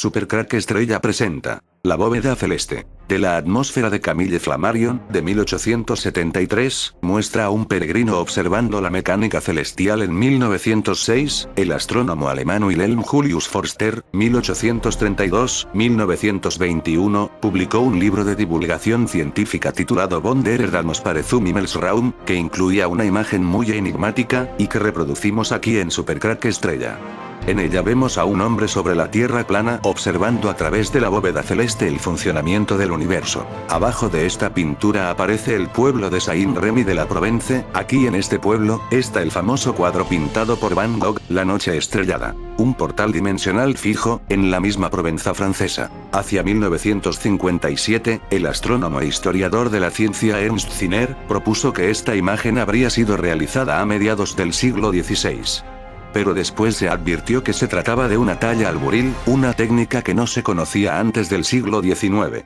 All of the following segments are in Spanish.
Supercrack Estrella presenta La bóveda celeste. De la atmósfera de Camille Flammarion, de 1873, muestra a un peregrino observando la mecánica celestial en 1906, el astrónomo alemán Wilhelm Julius Forster, 1832-1921, publicó un libro de divulgación científica titulado Von der Atmosphäre zum Himmelsraum, que incluía una imagen muy enigmática, y que reproducimos aquí en Supercrack Estrella. En ella vemos a un hombre sobre la Tierra plana observando a través de la bóveda celeste el funcionamiento del universo. Abajo de esta pintura aparece el pueblo de Saint-Rémy de la Provence. Aquí en este pueblo está el famoso cuadro pintado por Van Gogh, La noche estrellada. Un portal dimensional fijo, en la misma Provenza francesa. Hacia 1957, el astrónomo e historiador de la ciencia Ernst Zinner propuso que esta imagen habría sido realizada a mediados del siglo XVI. Pero después se advirtió que se trataba de una talla al buril, una técnica que no se conocía antes del siglo XIX.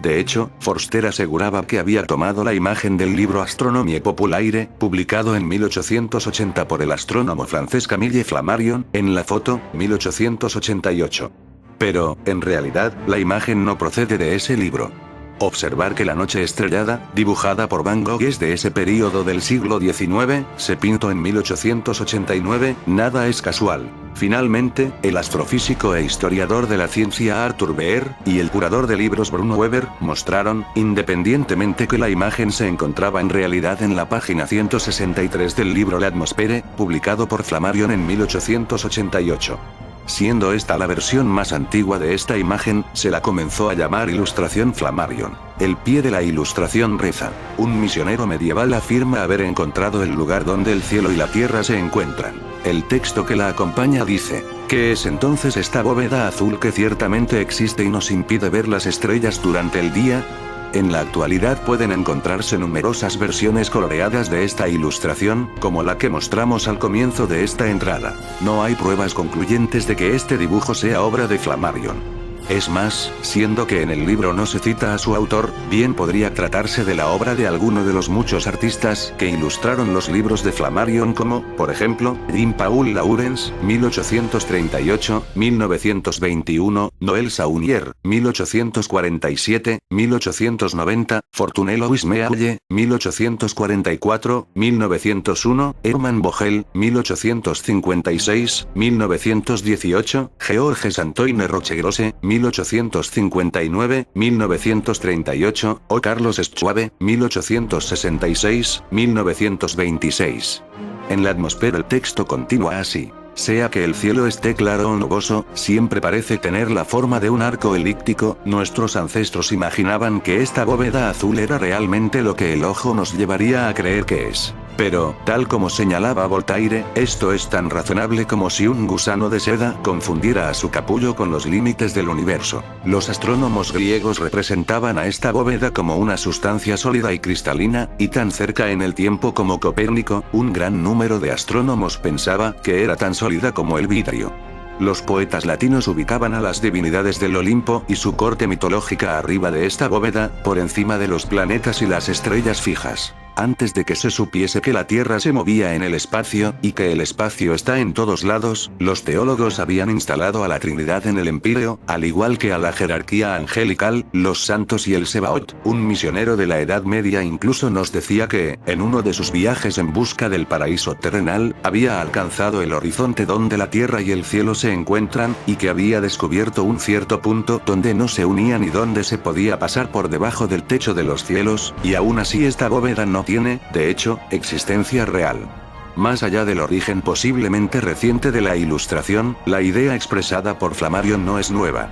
De hecho, Forster aseguraba que había tomado la imagen del libro Astronomie populaire, publicado en 1880 por el astrónomo francés Camille Flammarion, en la foto, 1888. Pero, en realidad, la imagen no procede de ese libro. Observar que la noche estrellada, dibujada por Van Gogh, es de ese período del siglo XIX, se pintó en 1889, nada es casual. Finalmente, el astrofísico e historiador de la ciencia Arthur Beer, y el curador de libros Bruno Weber, mostraron, independientemente que la imagen se encontraba en realidad en la página 163 del libro L'Atmosphère, publicado por Flammarion en 1888. Siendo esta la versión más antigua de esta imagen, se la comenzó a llamar Ilustración Flammarion. El pie de la ilustración reza: un misionero medieval afirma haber encontrado el lugar donde el cielo y la tierra se encuentran. El texto que la acompaña dice: ¿qué es entonces esta bóveda azul que ciertamente existe y nos impide ver las estrellas durante el día? En la actualidad pueden encontrarse numerosas versiones coloreadas de esta ilustración, como la que mostramos al comienzo de esta entrada. No hay pruebas concluyentes de que este dibujo sea obra de Flammarion. Es más, siendo que en el libro no se cita a su autor, bien podría tratarse de la obra de alguno de los muchos artistas que ilustraron los libros de Flammarion, como, por ejemplo, Jean-Paul Laurens, 1838-1921, Noël Saunier, 1847-1890, Fortuné Louis Mealle, 1844-1901, Hermann Vogel, 1856-1918, Georges Antoine Rochegrosse, 1859-1938, o Carlos Schwabe, 1866-1926. En la atmósfera el texto continúa así: sea que el cielo esté claro o nuboso, siempre parece tener la forma de un arco elíptico. Nuestros ancestros imaginaban que esta bóveda azul era realmente lo que el ojo nos llevaría a creer que es. Pero, tal como señalaba Voltaire, esto es tan razonable como si un gusano de seda confundiera a su capullo con los límites del universo. Los astrónomos griegos representaban a esta bóveda como una sustancia sólida y cristalina, y tan cerca en el tiempo como Copérnico. Un gran número de astrónomos pensaba que era tan sólida como el vidrio. Los poetas latinos ubicaban a las divinidades del Olimpo y su corte mitológica arriba de esta bóveda, por encima de los planetas y las estrellas fijas. Antes de que se supiese que la Tierra se movía en el espacio, y que el espacio está en todos lados, los teólogos habían instalado a la Trinidad en el Empíreo, al igual que a la jerarquía angelical, los santos y el Sebaot. Un misionero de la Edad Media incluso nos decía que, en uno de sus viajes en busca del paraíso terrenal, había alcanzado el horizonte donde la Tierra y el cielo se encuentran, y que había descubierto un cierto punto donde no se unían y donde se podía pasar por debajo del techo de los cielos, y aún así esta bóveda no tiene, de hecho, existencia real. Más allá del origen posiblemente reciente de la ilustración, la idea expresada por Flammarion no es nueva.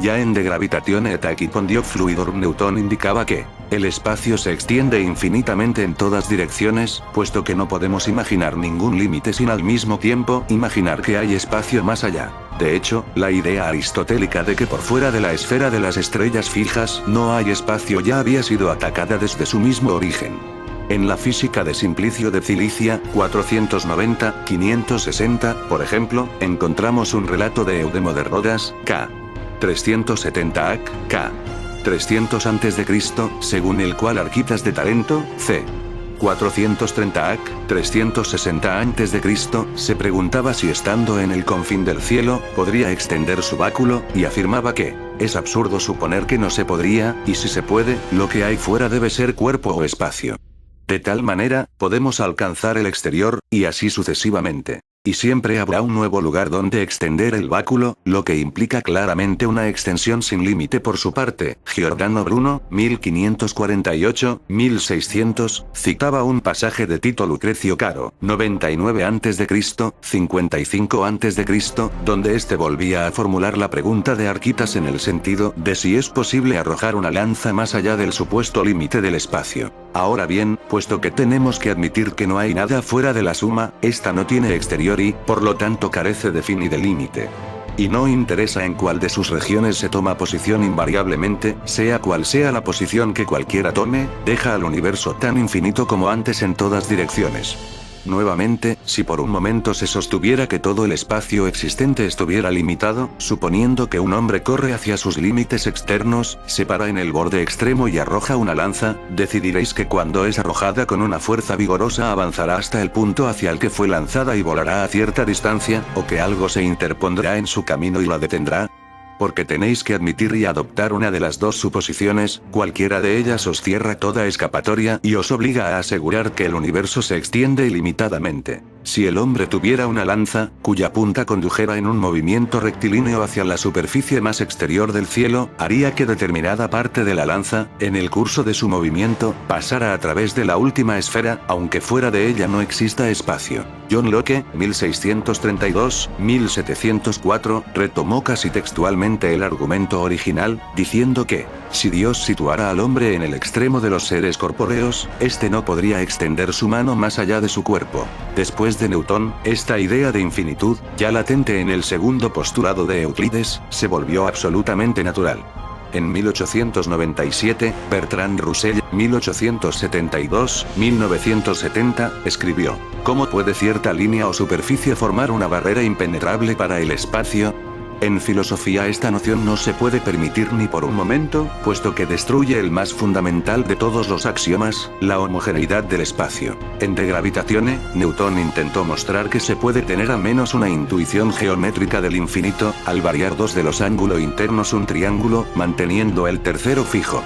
Ya en De Gravitatione et Equipondio Fluidorum Newton indicaba que el espacio se extiende infinitamente en todas direcciones, puesto que no podemos imaginar ningún límite sin al mismo tiempo imaginar que hay espacio más allá. De hecho, la idea aristotélica de que por fuera de la esfera de las estrellas fijas no hay espacio ya había sido atacada desde su mismo origen. En la física de Simplicio de Cilicia, 490-560, por ejemplo, encontramos un relato de Eudemo de Rodas, k. 370 AC, k. 300 a.C., según el cual Arquitas de Tarento, c. 430 AC, 360 a.C., se preguntaba si estando en el confín del cielo, podría extender su báculo, y afirmaba que es absurdo suponer que no se podría, y si se puede, lo que hay fuera debe ser cuerpo o espacio. De tal manera, podemos alcanzar el exterior, y así sucesivamente. Y siempre habrá un nuevo lugar donde extender el báculo, lo que implica claramente una extensión sin límite por su parte. Giordano Bruno, 1548-1600, citaba un pasaje de Tito Lucrecio Caro, 99 a.C., 55 a.C., donde este volvía a formular la pregunta de Arquitas en el sentido de si es posible arrojar una lanza más allá del supuesto límite del espacio. Ahora bien, puesto que tenemos que admitir que no hay nada fuera de la suma, esta no tiene exterior y, por lo tanto, carece de fin y de límite. Y no interesa en cuál de sus regiones se toma posición invariablemente, sea cual sea la posición que cualquiera tome, deja al universo tan infinito como antes en todas direcciones. Nuevamente, si por un momento se sostuviera que todo el espacio existente estuviera limitado, suponiendo que un hombre corre hacia sus límites externos, se para en el borde extremo y arroja una lanza, decidiréis que cuando es arrojada con una fuerza vigorosa avanzará hasta el punto hacia el que fue lanzada y volará a cierta distancia, o que algo se interpondrá en su camino y la detendrá. Porque tenéis que admitir y adoptar una de las dos suposiciones, cualquiera de ellas os cierra toda escapatoria y os obliga a asegurar que el universo se extiende ilimitadamente. Si el hombre tuviera una lanza, cuya punta condujera en un movimiento rectilíneo hacia la superficie más exterior del cielo, haría que determinada parte de la lanza, en el curso de su movimiento, pasara a través de la última esfera, aunque fuera de ella no exista espacio. John Locke, 1632-1704, retomó casi textualmente el argumento original, diciendo que, si Dios situara al hombre en el extremo de los seres corpóreos, éste no podría extender su mano más allá de su cuerpo. Después de Newton, esta idea de infinitud, ya latente en el segundo postulado de Euclides, se volvió absolutamente natural. En 1897, Bertrand Russell, 1872-1970, escribió: ¿Cómo puede cierta línea o superficie formar una barrera impenetrable para el espacio? En filosofía esta noción no se puede permitir ni por un momento, puesto que destruye el más fundamental de todos los axiomas, la homogeneidad del espacio. En De Gravitatione, Newton intentó mostrar que se puede tener al menos una intuición geométrica del infinito, al variar dos de los ángulos internos un triángulo, manteniendo el tercero fijo.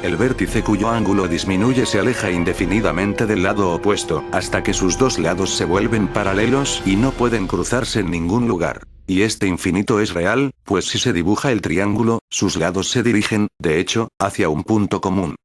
El vértice cuyo ángulo disminuye se aleja indefinidamente del lado opuesto, hasta que sus dos lados se vuelven paralelos y no pueden cruzarse en ningún lugar. Y este infinito es real, pues si se dibuja el triángulo, sus lados se dirigen, de hecho, hacia un punto común.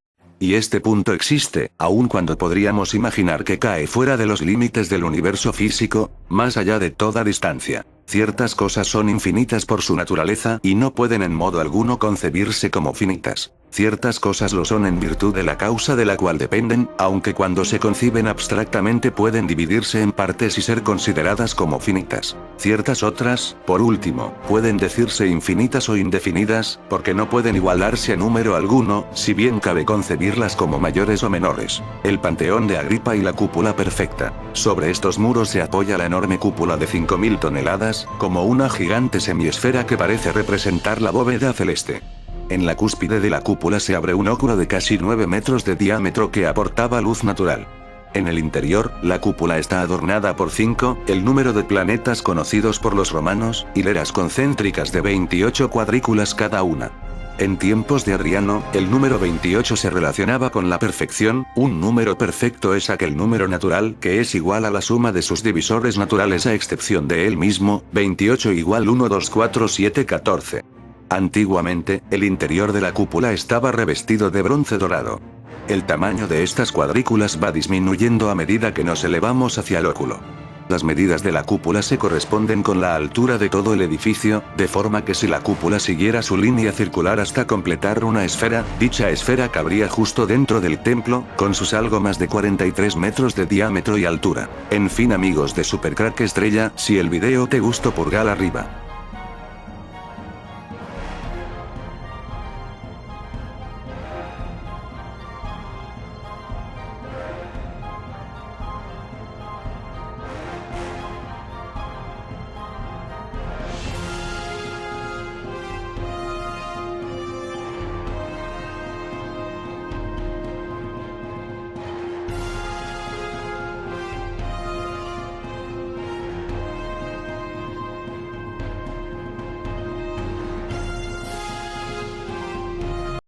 Y este punto existe, aun cuando podríamos imaginar que cae fuera de los límites del universo físico, más allá de toda distancia. Ciertas cosas son infinitas por su naturaleza y no pueden en modo alguno concebirse como finitas. Ciertas cosas lo son en virtud de la causa de la cual dependen, aunque cuando se conciben abstractamente pueden dividirse en partes y ser consideradas como finitas. Ciertas otras, por último, pueden decirse infinitas o indefinidas, porque no pueden igualarse a número alguno, si bien cabe concebirlas como mayores o menores. El Panteón de Agripa y la cúpula perfecta. Sobre estos muros se apoya la enorme cúpula de 5000 toneladas, como una gigante semiesfera que parece representar la bóveda celeste. En la cúspide de la cúpula se abre un óculo de casi 9 metros de diámetro que aportaba luz natural. En el interior, la cúpula está adornada por 5, el número de planetas conocidos por los romanos, hileras concéntricas de 28 cuadrículas cada una. En tiempos de Adriano, el número 28 se relacionaba con la perfección. Un número perfecto es aquel número natural que es igual a la suma de sus divisores naturales a excepción de él mismo, 28 igual 1 2 4 7 14. Antiguamente, el interior de la cúpula estaba revestido de bronce dorado. El tamaño de estas cuadrículas va disminuyendo a medida que nos elevamos hacia el óculo. Las medidas de la cúpula se corresponden con la altura de todo el edificio, de forma que si la cúpula siguiera su línea circular hasta completar una esfera, dicha esfera cabría justo dentro del templo, con sus algo más de 43 metros de diámetro y altura. En fin amigos de Supercrack Estrella, si el video te gustó pulgar arriba.